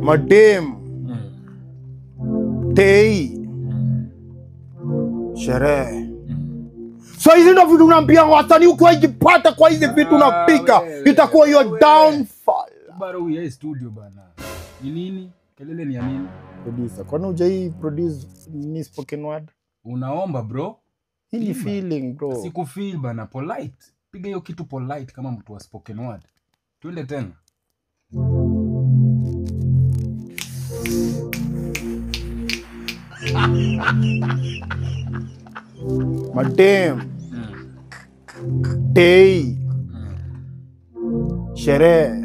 Madem. Tei. Sherehe. So hizi ndo vitu unaambia wasanii ukiwajipata kwa hizi vitu unapika itakuwa your downfall. Baro ya studio bana. Ni nini? Kelele ni ya nini? Producer. Kwani hujai produce ni spoken word? Unaomba bro. Hii ni feeling bro. Sikufeel bana, polite. Piga hiyo kitu polite kama mtu wa spoken word. Twende tena. Madem. Tei. Sherehe.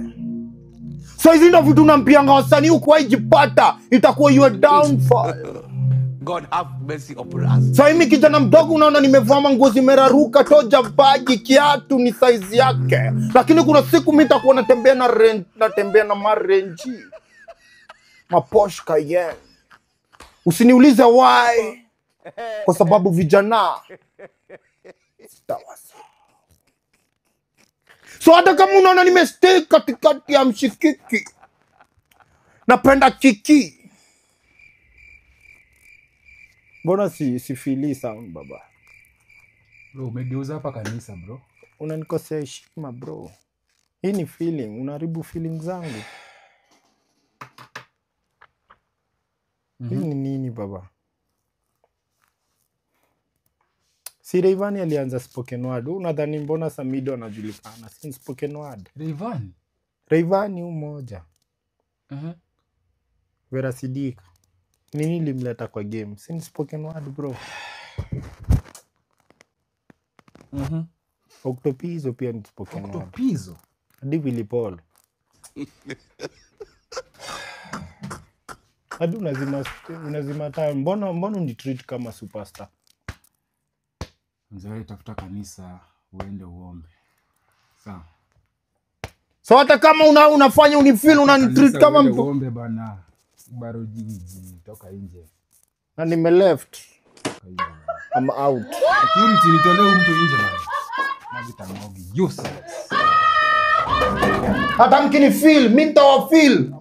So hizi ndo vitu unampianga wasanii ukiwajipata itakuwa your downfall. God have mercy upon us. So mimi kijana mdogo unaona nimevaa nguo zimeraruka toja bagi kiatu ni size yake. Lakini kuna siku mimi nitakuwa natembea na marenji. Maposh Cayenne. Usiniulize why. Kwa sababu vijana sitawasa. So hata kama unaona nimestay katikati ya mshikiki. Napenda kiki. Mbona si feel sound baba? Bro, umegeuza hapa kanisa bro. Unanikosea heshima bro. Hii ni feeling, unaharibu feeling zangu. Hii ni nini baba? Si Rayvanny alianza spoken word. Unadhani mbona Samido anajulikana? Si spoken word. Rayvanny? Rayvanny mmoja. Vera Sidika. Nini limleta kwa game? Si spoken word bro. Octopizzo pia ni spoken word. Octopizzo? Hadi Willy Paul. Hadi unazima taa. Mbona unitreat kama superstar? Mzee tafuta kanisa uende uombe. Sawa. So hata kama unafanya unifeel unanitreat kama mtu. Uombe bana. Baro jiji toka nje. Na nime left. I'm out. Security nitolee mtu nje bana. Mabita ngogi useless. Hata mkini feel, mimi nitawafeel.